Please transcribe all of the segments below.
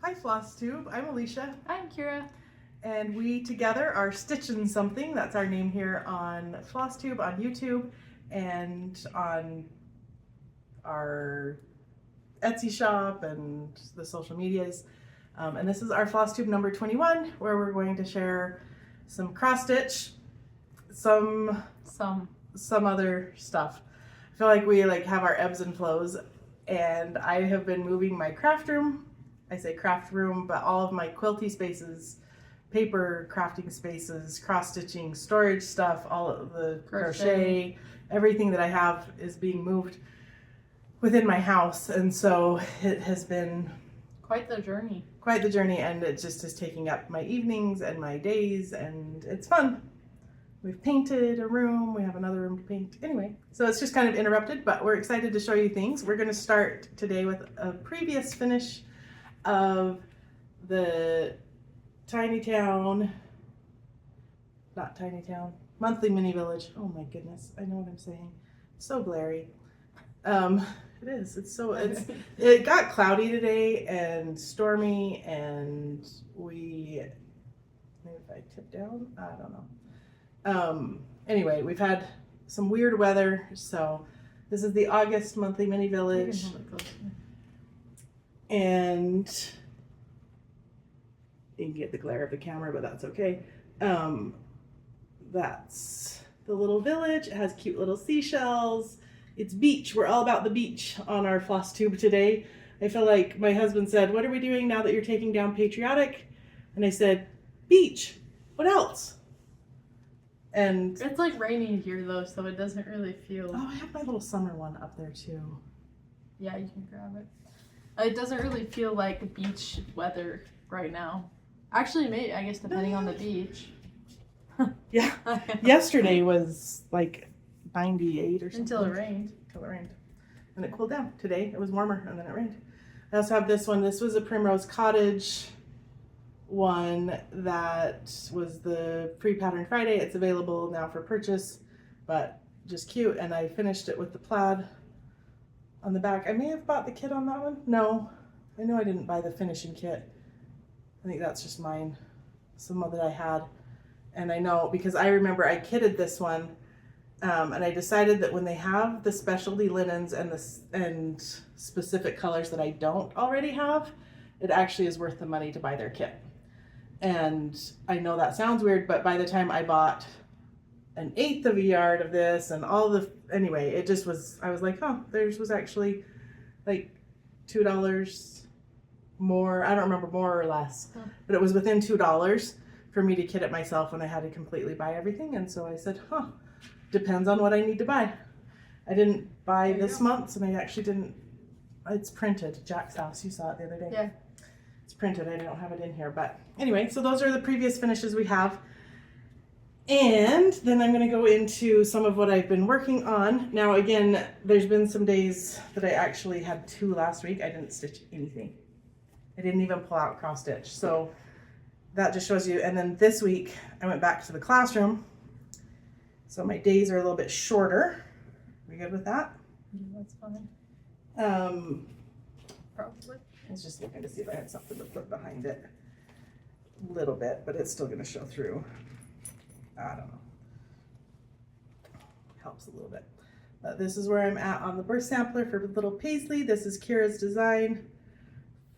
Hi Flosstube, I'm Alicia, I'm Kira. and we together are Stitchin something. That's our name here on Flosstube, on YouTube, and on our Etsy shop and the social medias. And this is our Flosstube number 21, where we're going to share some cross stitch, some other stuff. I feel like we have our ebbs and flows, and I have been moving my craft room. I say craft room, but all of my quilty spaces, paper crafting spaces, cross stitching, storage stuff, all of the crochet, everything that I have is being moved within my house. And so it has been quite the journey, and it just is taking up my evenings and my days, and it's fun. We've painted a room, we have another room to paint. Anyway, so it's just kind of interrupted, but we're excited to show you things. We're going to start today with a previous finish of the monthly mini village. Oh my goodness, I know what I'm saying. It's so glary. It is. It got cloudy today and stormy, and maybe if I tip down, I don't know. Anyway, we've had some weird weather, so this is the August monthly mini village. And you can get the glare of the camera, but that's okay. That's the little village. It has cute little seashells. It's beach. We're all about the beach on our Flosstube today. I feel like my husband said, "What are we doing now that you're taking down patriotic?" And I said, "Beach. What else?" And it's like raining here though, so it doesn't really feel. Oh, I have my little summer one up there too. Yeah, you can grab it. It doesn't really feel like beach weather right now. Actually, maybe, I guess, depending on the beach. Yeah. Yesterday was like 98 or something. Until it rained. And it cooled down. Today it was warmer, and then it rained. I also have this one. This was a Primrose Cottage one that was the pre-pattern Friday. It's available now for purchase, but just cute. And I finished it with the plaid on the back. I may have bought the kit on that one. No, I know I didn't buy the finishing kit. I think that's just mine, some that I had. And I know because I remember I kitted this one, and I decided that when they have the specialty linens and specific colors that I don't already have, it actually is worth the money to buy their kit. And I know that sounds weird, but by the time I bought an 1/8 of a yard of this and anyway, it just was, I was like, oh, theirs was actually like $2 more. I don't remember, more or less, but it was within $2 for me to kit it myself when I had to completely buy everything. And so I said, depends on what I need to buy. I didn't buy this month's, and I actually didn't, it's printed, Jack's house, you saw it the other day. Yeah. It's printed, I don't have it in here, but anyway, so those are the previous finishes we have. And then I'm going to go into some of what I've been working on. Now again, there's been some days that I actually had 2 last week. I didn't stitch anything. I didn't even pull out cross stitch. So that just shows you. And then this week I went back to the classroom. So my days are a little bit shorter. We good with that? Yeah, that's fine. Probably. I was just looking to see if I had something to put behind it a little bit, but it's still going to show through. I don't know. Helps a little bit. But this is where I'm at on the burst sampler for little Paisley. This is Kira's design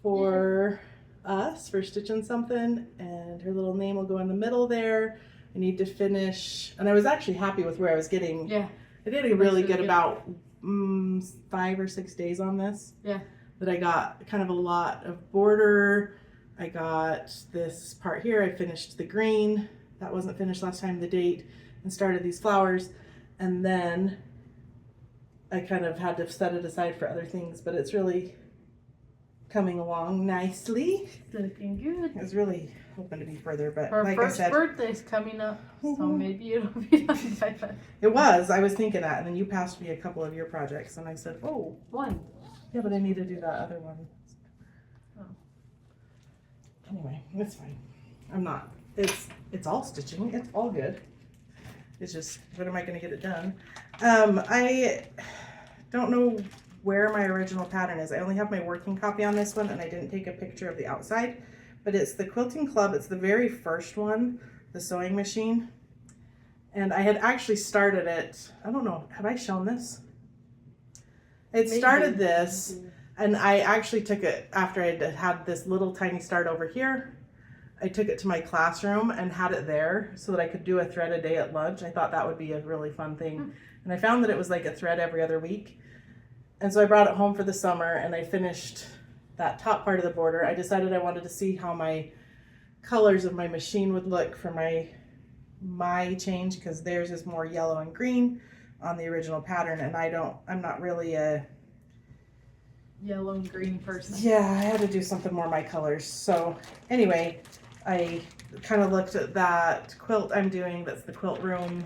for us, for Stitchin something, and her little name will go in the middle there. I need to finish, and I was actually happy with where I was getting. Yeah. I did a really good about 5 or 6 days on this. Yeah. That I got kind of a lot of border. I got this part here. I finished the green. That wasn't finished last time, the date, and started these flowers. And then I kind of had to set it aside for other things, but it's really coming along nicely. Looking good. I was really hoping to be further, but Our like first I said, birthday's coming up, so maybe it'll be done by then. it was. I was thinking that, and then you passed me a couple of your projects, and I said, oh. One. Yeah, but I need to do that other one. Oh. Anyway, it's fine. I'm not. It's all stitching. It's all good. It's just, when am I going to get it done? I don't know where my original pattern is. I only have my working copy on this one and I didn't take a picture of the outside, but it's the Quilting Club. It's the very first one, the sewing machine. And I had actually started it, I don't know, have I shown this? I had started this and I actually took it after I had this little tiny start over here. I took it to my classroom and had it there so that I could do a thread a day at lunch. I thought that would be a really fun thing. And I found that it was like a thread every other week. And so I brought it home for the summer and I finished that top part of the border. I decided I wanted to see how my colors of my machine would look for my change, because theirs is more yellow and green on the original pattern, and I'm not really a yellow and green person. Yeah, I had to do something more my colors. So anyway, I kind of looked at that quilt I'm doing, that's the quilt room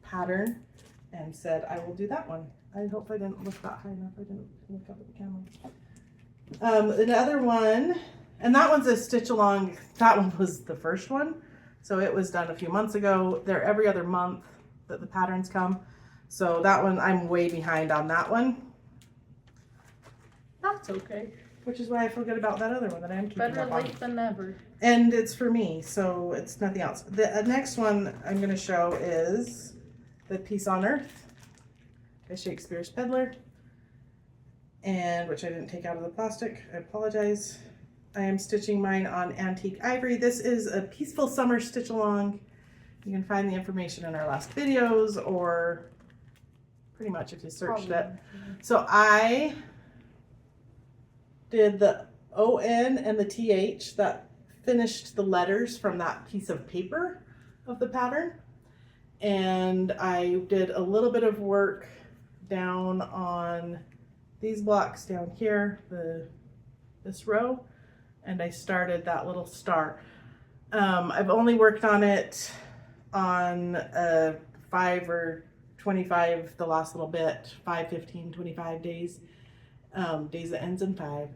pattern, and said I will do that one. I hope I didn't look that high enough. I didn't look up at the camera. Another one, and that one's a stitch along. That one was the first one, so it was done a few months ago. They're every other month that the patterns come, so that one I'm way behind on that one. That's okay. Which is why I feel good about that other one that I'm keeping Better up on. late than never. And it's for me, so it's nothing else. The next one I'm going to show is the Peace on Earth by Shakespeare's Peddler, and which I didn't take out of the plastic. I apologize. I am stitching mine on antique ivory. This is a peaceful summer stitch along. You can find the information in our last videos, or pretty much if you searched it. So I did the ON and the TH that finished the letters from that piece of paper of the pattern. And I did a little bit of work down on these blocks down here, this row, and I started that little star. I've only worked on it on 5 or 25, the last little bit, 5, 15, 25 days. Days that ends in 5.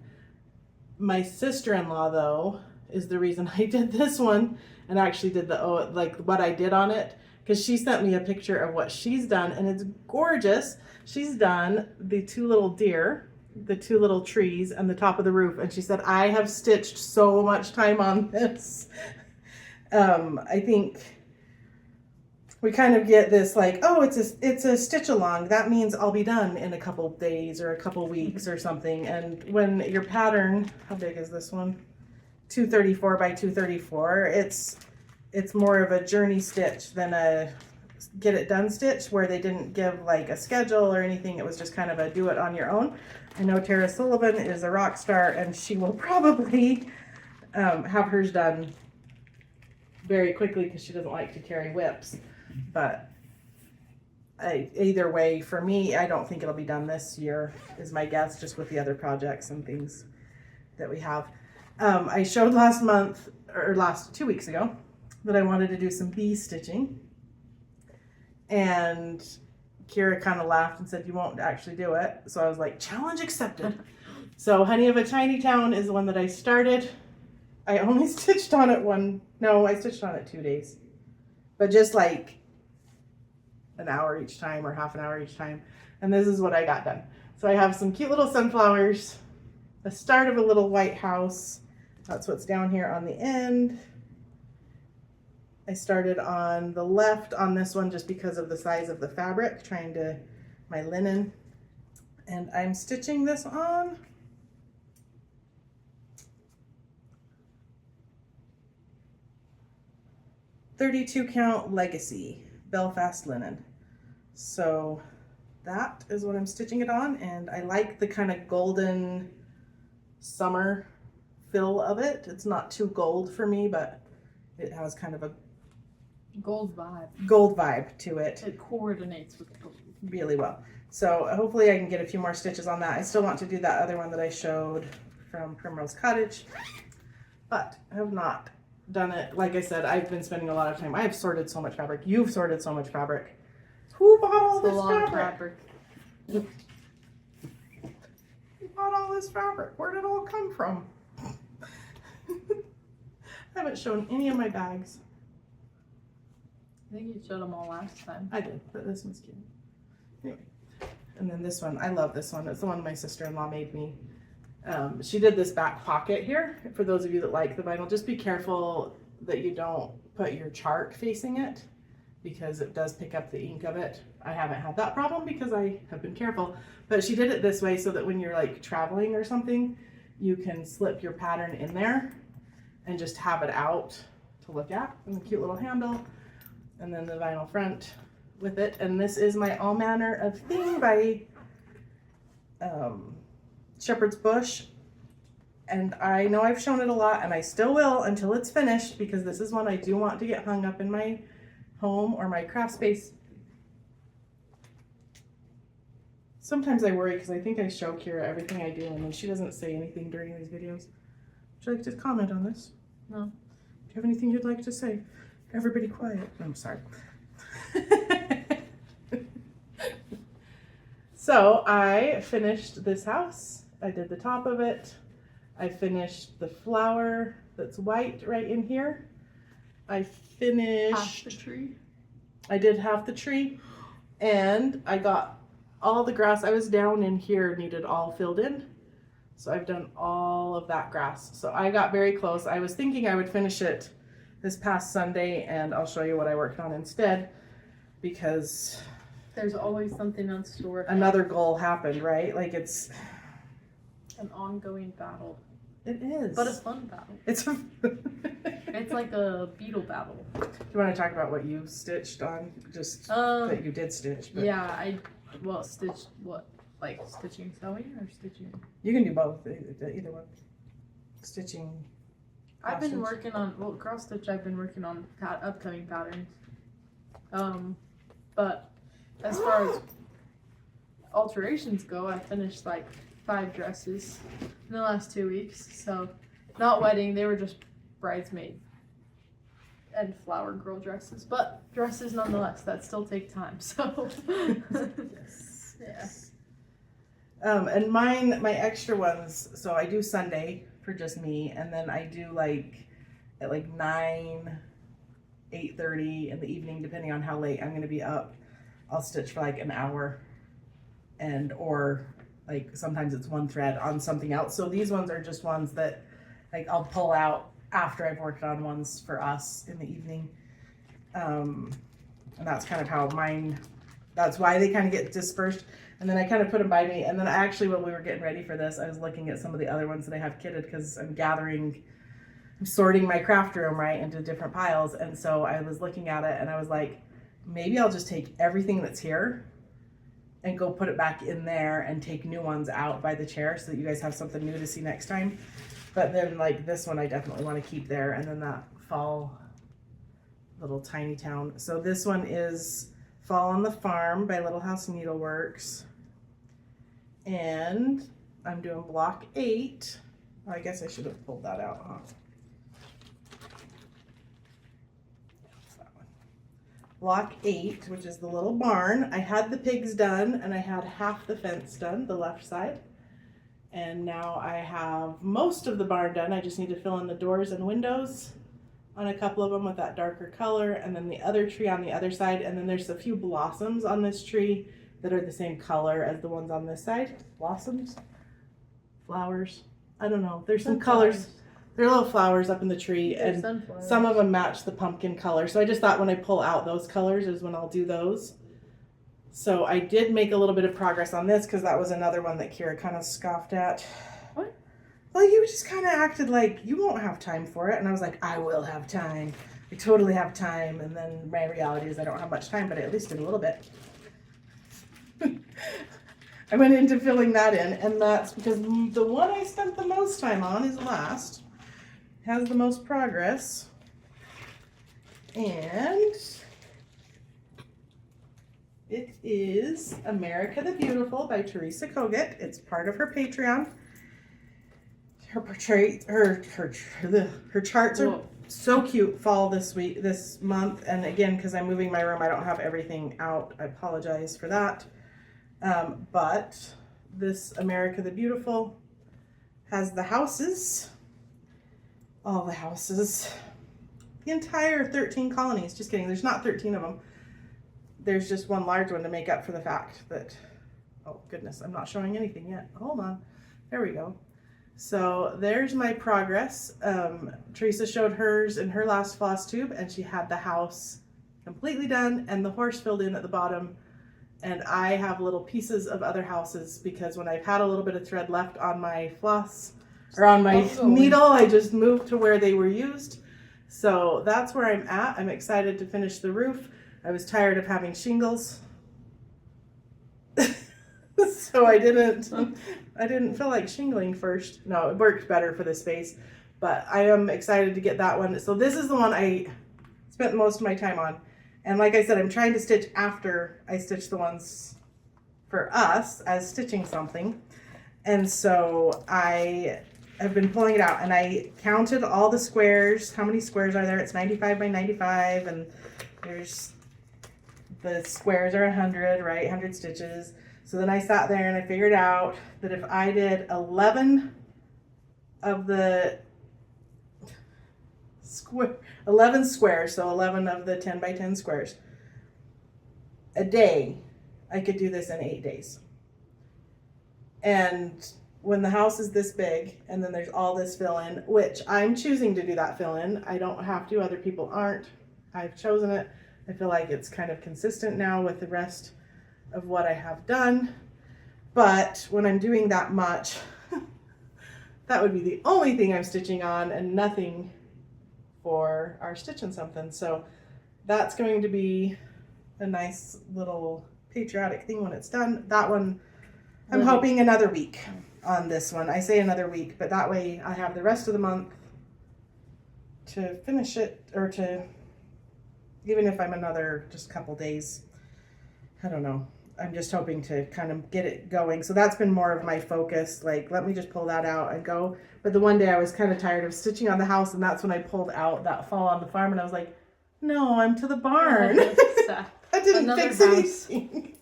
My sister-in-law, though, is the reason I did this one and actually did like what I did on it, because she sent me a picture of what she's done, and it's gorgeous. She's done the 2 little deer, the 2 little trees, and the top of the roof, and she said, I have stitched so much time on this. I think we kind of get this like, oh, it's a stitch along. That means I'll be done in a couple days or a couple weeks or something. And when your pattern, how big is this one? 234 by 234. It's more of a journey stitch than a get it done stitch, where they didn't give like a schedule or anything. It was just kind of a do it on your own. I know Tara Sullivan is a rock star, and she will probably have hers done very quickly because she doesn't like to carry whips. But either way, for me, I don't think it'll be done this year, is my guess, just with the other projects and things that we have. I showed last month, or 2 weeks ago, that I wanted to do some bee stitching. And Kira kind of laughed and said, you won't actually do it. So I was like, challenge accepted. So Honey of a Tiny Town is the one that I started. I only stitched on it I stitched on it 2 days. But just like an hour each time or half an hour each time. And this is what I got done. So I have some cute little sunflowers, the start of a little white house. That's what's down here on the end. I started on the left on this one just because of the size of the fabric, my linen. And I'm stitching this on. .32 count Legacy Belfast linen. So that is what I'm stitching it on, and I like the kind of golden summer feel of it. It's not too gold for me, but it has kind of a gold vibe to it. It coordinates with gold really well. So hopefully I can get a few more stitches on that. I still want to do that other one that I showed from Primrose Cottage, but I have not done it. Like I said, I've been spending a lot of time. I have sorted so much fabric. You've sorted so much fabric. Who bought all this fabric? Who bought all this fabric? Where did it all come from? I haven't shown any of my bags. I think you showed them all last time. I did, but this one's cute. Anyway, And then this one, I love this one. It's the one my sister-in-law made me. She did this back pocket here. For those of you that like the vinyl, just be careful that you don't put your chart facing it because it does pick up the ink of it. I haven't had that problem because I have been careful, but she did it this way so that when you're like traveling or something, you can slip your pattern in there and just have it out to look at. And the cute little handle, and then the vinyl front with it. And this is my All Manner of Thing by Shepherd's Bush. And I know I've shown it a lot, and I still will until it's finished, because this is one I do want to get hung up in my home or my craft space. Sometimes I worry because I think I show Kira everything I do, and then she doesn't say anything during these videos. Would you like to comment on this? No. Do you have anything you'd like to say? Everybody quiet. I'm sorry. So I finished this house. I did the top of it. I finished the flower that's white right in here. I finished half the tree. I did half the tree, and I got all the grass. I was down in here, needed all filled in. So I've done all of that grass. So I got very close. I was thinking I would finish it this past Sunday, and I'll show you what I worked on instead, because there's always something else to work on. Another goal happened, right? Like, it's an ongoing battle. It is. But a fun battle. It's It's like a beetle battle. Do you want to talk about what you stitched on? Just that you did stitch. But yeah, stitched what? Like stitching sewing or stitching? You can do both, either one. Stitching. I've been working on, cross stitch, I've been working on upcoming patterns. But as far as alterations go, I finished like 5 dresses in the last 2 weeks. So not wedding, they were just bridesmaid and flower girl dresses, but dresses nonetheless that still take time. So Yes. Yeah. And mine, my extra ones, so I do Sunday for just me, and then I do like at like 9, 8:30 in the evening, depending on how late I'm going to be up. I'll stitch for like an hour, or like sometimes it's one thread on something else. So these ones are just ones that like I'll pull out after I've worked on ones for us in the evening. And that's kind of how mine, that's why they kind of get dispersed. And then I kind of put them by me. And then actually when we were getting ready for this, I was looking at some of the other ones that I have kitted, because I'm sorting my craft room right into different piles. And so I was looking at it and I was like, maybe I'll just take everything that's here and go put it back in there and take new ones out by the chair so that you guys have something new to see next time. But then like this one I definitely want to keep there, and then that fall little tiny town. So this one is Fall on the Farm by Little House Needleworks. And I'm doing block 8. Oh, I guess I should have pulled that out, huh? That's that one. Block 8, which is the little barn. I had the pigs done, and I had half the fence done, the left side. And now I have most of the barn done. I just need to fill in the doors and windows on a couple of them with that darker color, and then the other tree on the other side. And then there's a few blossoms on this tree that are the same color as the ones on this side. Blossoms? Flowers? I don't know. There's some colors. There are little flowers up in the tree, and some of them match the pumpkin color. So I just thought when I pull out those colors is when I'll do those. So I did make a little bit of progress on this, because that was another one that Kira kind of scoffed at. What? Well, you just kind of acted like you won't have time for it. And I was like, I will have time. I totally have time. And then my reality is I don't have much time, but I at least did a little bit. I went into filling that in, and that's because the one I spent the most time on is last. Has the most progress. And it is America the Beautiful by Teresa Kogut. It's part of her Patreon. Her charts are so cute fall this month. And again, because I'm moving my room, I don't have everything out. I apologize for that. But this America the Beautiful has the houses, all the houses, the entire 13 colonies. Just kidding, there's not 13 of them. There's just one large one to make up for the fact that Oh goodness, I'm not showing anything yet. Hold on. There we go. So there's my progress. Teresa showed hers in her last Flosstube, and she had the house completely done and the horse filled in at the bottom. And I have little pieces of other houses because when I've had a little bit of thread left on my floss or on my needle, I just moved to where they were used. So that's where I'm at. I'm excited to finish the roof. I was tired of having shingles. So I didn't feel like shingling first. No, it worked better for the space, but I am excited to get that one. So this is the one I spent most of my time on. And like I said, I'm trying to stitch after I stitch the ones for us as stitching something. And so I have been pulling it out, and I counted all the squares. How many squares are there? It's 95 by 95, and there's the squares are 100, right? 100 stitches. So then I sat there and I figured out that if I did 11 of the 11 squares, so 11 of the 10 by 10 squares a day, I could do this in 8 days. And when the house is this big and then there's all this fill in, which I'm choosing to do that fill in, I don't have to, other people aren't. I've chosen it. I feel like it's kind of consistent now with the rest of what I have done. But when I'm doing that much, that would be the only thing I'm stitching on and nothing for our Stitchin' something. So that's going to be a nice little patriotic thing when it's done. That one, I'm hoping another week on this one. I say another week, but that way I have the rest of the month to finish it, or to, even if I'm another just couple days, I don't know. I'm just hoping to kind of get it going. So that's been more of my focus. Like, let me just pull that out and go. But the one day I was kind of tired of stitching on the house, and that's when I pulled out that Fall on the Farm, and I was like, no, I'm to the barn. I didn't fix anything.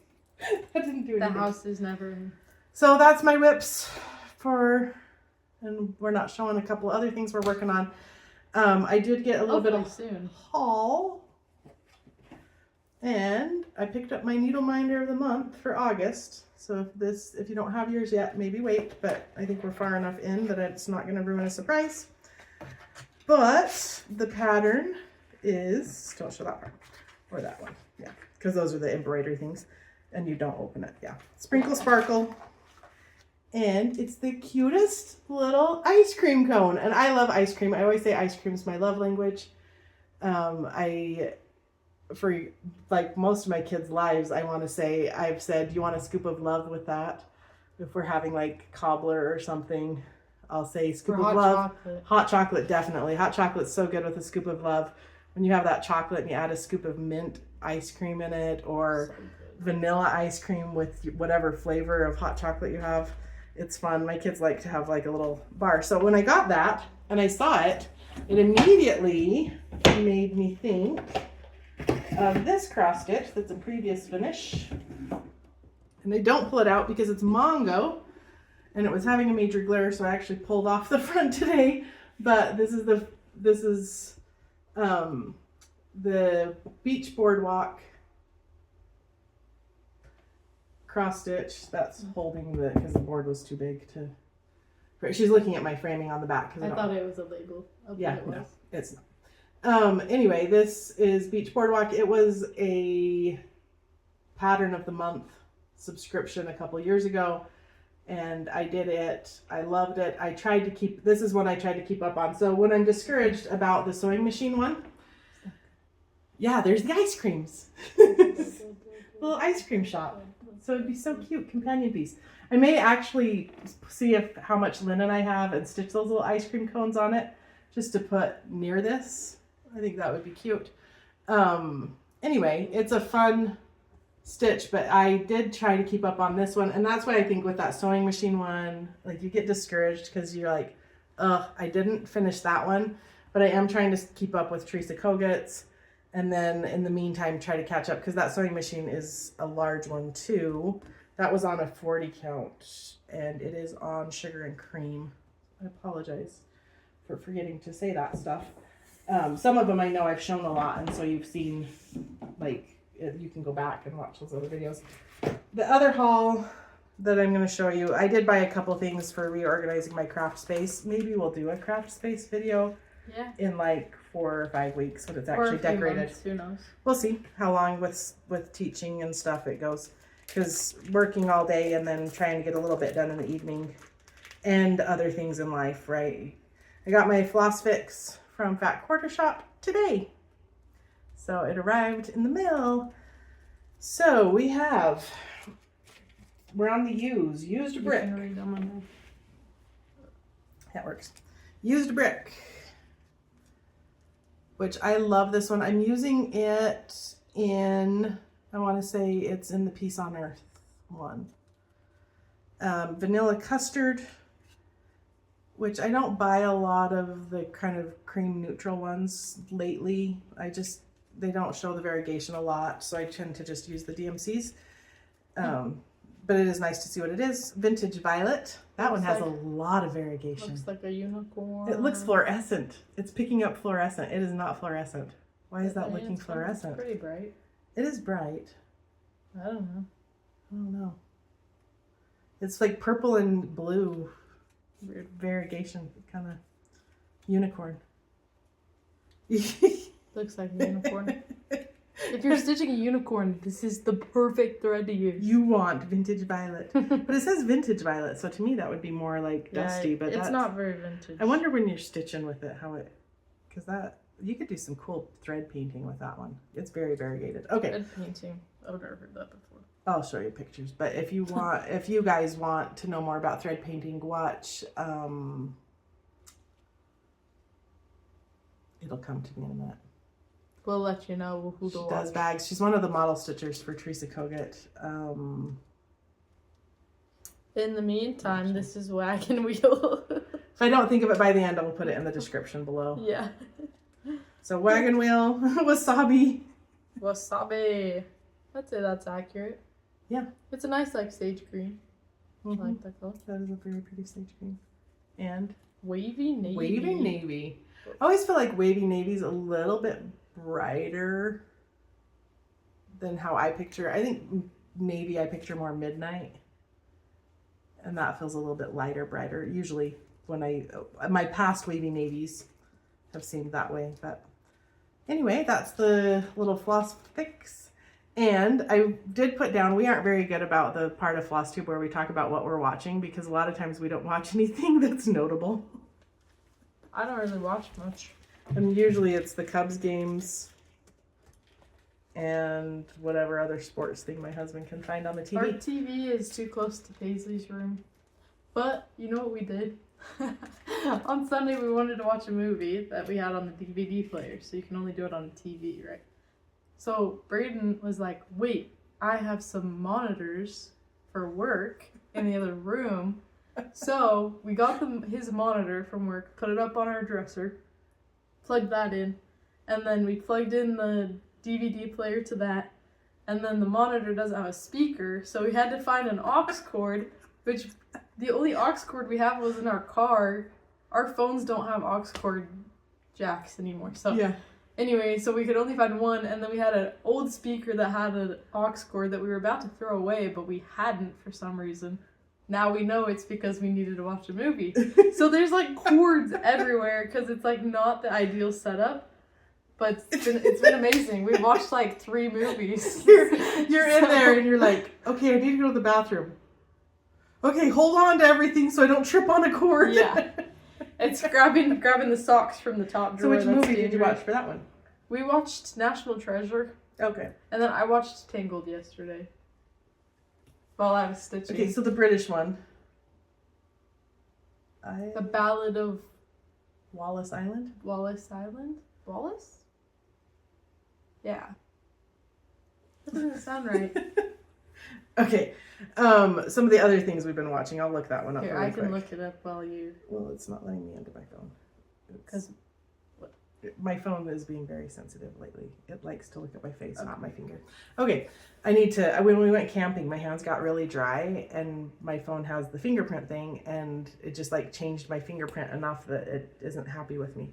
I didn't do anything. The house is never in. So that's my whips for, and we're not showing a couple other things we're working on. I did get a little bit of soon haul. And I picked up my needle minder of the month for August. So if you don't have yours yet, maybe wait, but I think we're far enough in that it's not going to ruin a surprise. But the pattern is, don't show that part, or that one, yeah, because those are the embroidery things, and you don't open it, yeah. Sprinkle Sparkle, and it's the cutest little ice cream cone, and I love ice cream. I always say ice cream is my love language. For like most of my kids' lives, I want to say, I've said, do you want a scoop of love with that? If we're having like cobbler or something, I'll say scoop of love. Chocolate. Hot chocolate, definitely. Hot chocolate's so good with a scoop of love. When you have that chocolate and you add a scoop of mint ice cream in it, or vanilla ice cream with whatever flavor of hot chocolate you have, it's fun. My kids like to have like a little bar. So when I got that and I saw it, it immediately made me think of this cross stitch that's a previous finish, and I don't pull it out because it's Mongo and it was having a major glare, so I actually pulled off the front today. But this is the Beach Boardwalk cross stitch that's holding the, because the board was too big to. She's looking at my framing on the back. I thought it was a label of yeah, what it was. no, it's not. Anyway, this is Beach Boardwalk. It was a pattern of the month subscription a couple years ago, and I did it. I loved it. I tried to keep, this is one I tried to keep up on. So when I'm discouraged about the sewing machine one, yeah, there's the ice creams. Little ice cream shop. So it'd be so cute, companion piece. I may actually see how much linen I have and stitch those little ice cream cones on it just to put near this. I think that would be cute. Anyway, it's a fun stitch, but I did try to keep up on this one, and that's why I think with that sewing machine one, like, you get discouraged because you're like, ugh, I didn't finish that one, but I am trying to keep up with Teresa Koget's, and then in the meantime try to catch up, because that sewing machine is a large one too. That was on a 40 count, and it is on sugar and cream. I apologize for forgetting to say that stuff. Some of them I know I've shown a lot, and so you've seen, like, you can go back and watch those other videos. The other haul that I'm going to show you. I did buy a couple things for reorganizing my craft space. Maybe we'll do a craft space video Yeah. in like 4 or 5 weeks when it's Or actually a few decorated. months, who knows? We'll see how long with teaching and stuff it goes. Because working all day and then trying to get a little bit done in the evening and other things in life, right? I got my floss fix from Fat Quarter Shop today. So it arrived in the mail. So we're on the used brick. You can read them on That works. Used brick, which I love this one. I'm using it in, I want to say it's in the Peace on Earth one. Vanilla custard, which I don't buy a lot of the kind of cream neutral ones lately. They don't show the variegation a lot, so I tend to just use the DMCs. But it is nice to see what it is. Vintage violet. That one has a lot of variegation. Looks like a unicorn. It looks fluorescent. It's picking up fluorescent. It is not fluorescent. Why is that looking fluorescent? It's pretty bright. It is bright. I don't know. I don't know. It's like purple and blue. Weird variegation. Kind of unicorn. Looks like a unicorn. If you're stitching a unicorn, this is the perfect thread to use. You want vintage violet. But it says vintage violet, so to me that would be more like dusty. But it's not very vintage. I wonder when you're stitching with it, because you could do some cool thread painting with that one. It's very variegated. Okay. Thread painting. I've never heard that before. I'll show you pictures. But if you want, if you guys want to know more about thread painting, watch. It'll come to me in a minute. We'll let you know who to watch. She does bags. She's one of the model stitchers for Teresa Kogut. In the meantime, this is Wagon Wheel. If I don't think of it by the end, I will put it in the description below. Yeah. So Wagon Wheel, wasabi. Wasabi. I'd say that's accurate. Yeah. It's a nice like sage green. Mm-hmm. I like that color. That is a very pretty sage green. And Wavy navy. wavy navy. I always feel like wavy navy's a little bit brighter than how I picture. I think navy I picture more midnight, and that feels a little bit lighter, brighter. Usually when my past wavy navies have seemed that way. But anyway, that's the little floss fix. And I did put down, we aren't very good about the part of Flosstube where we talk about what we're watching, because a lot of times we don't watch anything that's notable. I don't really watch much. And usually it's the Cubs games and whatever other sports thing my husband can find on the TV. Our TV is too close to Paisley's room. But you know what we did? On Sunday we wanted to watch a movie that we had on the DVD player, so you can only do it on the TV, right? So Braden was like, wait, I have some monitors for work in the other room. So we got his monitor from work, put it up on our dresser, plugged that in, and then we plugged in the DVD player to that, and then the monitor doesn't have a speaker, so we had to find an aux cord, which the only aux cord we have was in our car. Our phones don't have aux cord jacks anymore, so yeah. Anyway, so we could only find one, and then we had an old speaker that had an aux cord that we were about to throw away, but we hadn't for some reason. Now we know it's because we needed to watch a movie. So there's like cords everywhere because it's like not the ideal setup, but it's been amazing. We watched like 3 movies. You're in there and you're like, okay, I need to go to the bathroom. Okay, hold on to everything so I don't trip on a cord. Yeah. It's grabbing the socks from the top So drawer. which movie did you watch for that one? We watched National Treasure. Okay. And then I watched Tangled yesterday. While I was stitching. Okay, so the British one. The Ballad of Wallace Island? Wallace Island? Wallace? Yeah. That doesn't sound right. Okay. Some of the other things we've been watching, I'll look that one up. Here, really I can quick. look it up while you... Well, it's not letting me into my phone. Because... My phone is being very sensitive lately. It likes to look at my face, not my finger. Okay, I need to, when we went camping, my hands got really dry and my phone has the fingerprint thing and it just like changed my fingerprint enough that it isn't happy with me.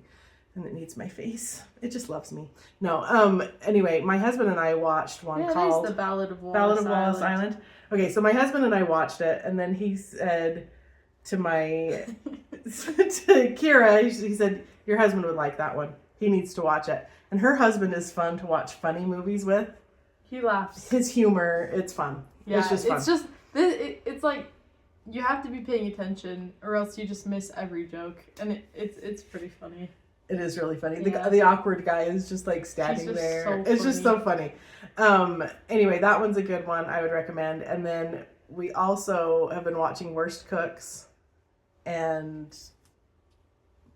And it needs my face. It just loves me. No, anyway, my husband and I watched one called it is the Ballad of Wallace Island. Okay, so my husband and I watched it, and then he said to my to Kira, he said, your husband would like that one. He needs to watch it. And her husband is fun to watch funny movies with. He laughs. His humor, it's fun. Yeah, it's just fun. It's like you have to be paying attention, or else you just miss every joke, and it's pretty funny. It is really funny. Yeah. The awkward guy is just like standing there. So it's just so funny. Anyway, that one's a good one. I would recommend. And then we also have been watching Worst Cooks, and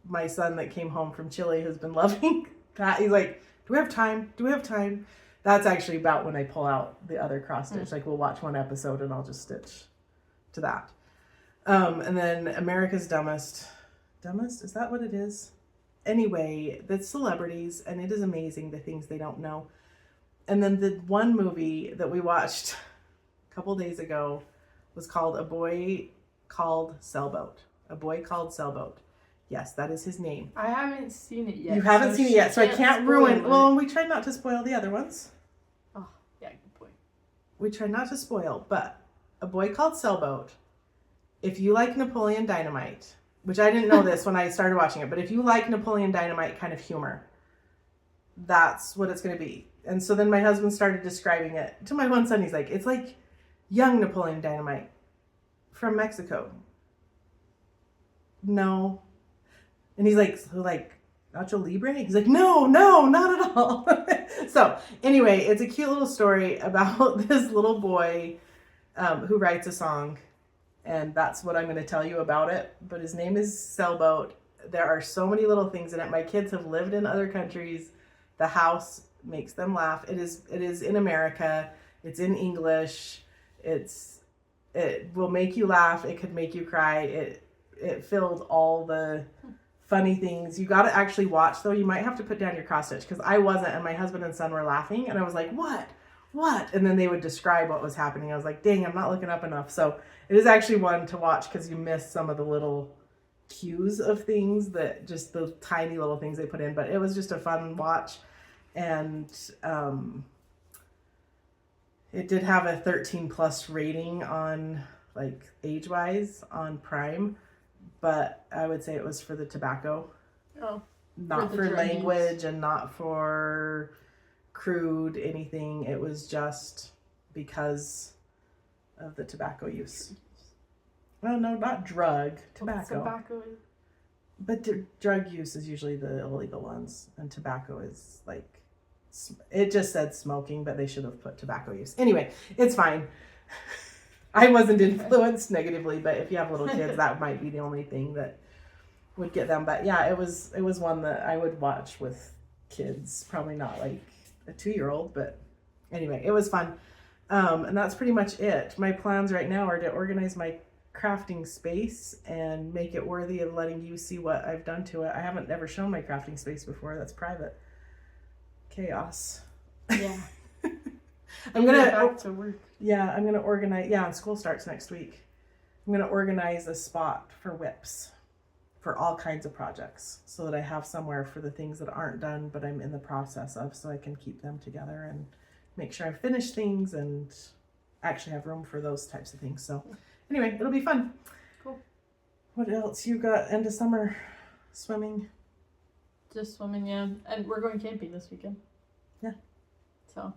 my son that came home from Chile has been loving that. He's like, do we have time? Do we have time? That's actually about when I pull out the other cross stitch. Like, we'll watch one episode and I'll just stitch to that. And then America's Dumbest. Dumbest? Is that what it is? Anyway, that's celebrities, and it is amazing the things they don't know. And then the one movie that we watched a couple days ago was called A Boy Called Sailboat. A Boy Called Sailboat. Yes, that is his name. I haven't seen it yet. You haven't seen it yet, so I can't ruin. it. Well, we tried not to spoil the other ones. Oh, yeah, good point. We tried not to spoil, but A Boy Called Sailboat. If you like Napoleon Dynamite, which I didn't know this when I started watching it, but if you like Napoleon Dynamite kind of humor, that's what it's going to be. And so then my husband started describing it to my one son. He's like, it's like young Napoleon Dynamite from Mexico. No. And he's like, so like Nacho Libre? He's like, no, not at all. So anyway, it's a cute little story about this little boy who writes a song. And that's what I'm going to tell you about it. But his name is Sailboat. There are so many little things in it. My kids have lived in other countries. The house makes them laugh. It is in America. It's in English. It will make you laugh. It could make you cry. It filled all the funny things. You got to actually watch, though. You might have to put down your cross stitch, because I wasn't, and my husband and son were laughing, and I was like, what? And then they would describe what was happening. I was like, dang, I'm not looking up enough. So it is actually one to watch, because you miss some of the little cues of things, that just the tiny little things they put in. But it was just a fun watch. And it did have a 13 plus rating on, like, age wise on Prime, but I would say it was for the tobacco. Oh. Not for language and not for crude anything. It was just because of the tobacco use. Well, no, not tobacco. Tobacco. But drug use is usually the illegal ones, and tobacco is like, it just said smoking, but they should have put tobacco use. Anyway, it's fine. I wasn't influenced negatively, but if you have little kids, that might be the only thing that would get them. But yeah, it was one that I would watch with kids. Probably not like a 2-year-old, but anyway, it was fun. And that's pretty much it. My plans right now are to organize my crafting space and make it worthy of letting you see what I've done to it. I haven't ever shown my crafting space before. That's private. Chaos. Yeah. I'm gonna get back to work. Yeah, I'm gonna organize. Yeah, and school starts next week. I'm gonna organize a spot for whips for all kinds of projects, so that I have somewhere for the things that aren't done but I'm in the process of, so I can keep them together and make sure I finish things and actually have room for those types of things. So anyway, it'll be fun. Cool. What else you got? End of summer swimming. Just swimming, yeah. And we're going camping this weekend. Yeah. So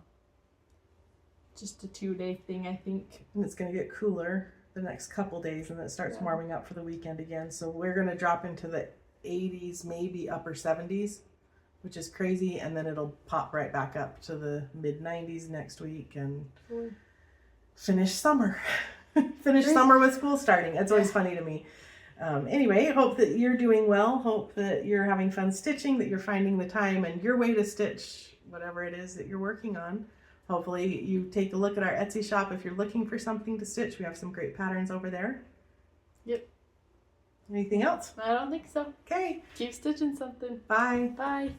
just a 2-day thing, I think. And it's going to get cooler the next couple days, and then it starts warming up for the weekend again. So we're going to drop into the 80s, maybe upper 70s, which is crazy. And then it'll pop right back up to the mid 90s next week and finish summer. Summer with school starting. It's always funny to me. Anyway, hope that you're doing well. Hope that you're having fun stitching, that you're finding the time and your way to stitch whatever it is that you're working on. Hopefully you take a look at our Etsy shop if you're looking for something to stitch. We have some great patterns over there. Yep. Anything else? I don't think so. Okay. Keep stitching something. Bye. Bye.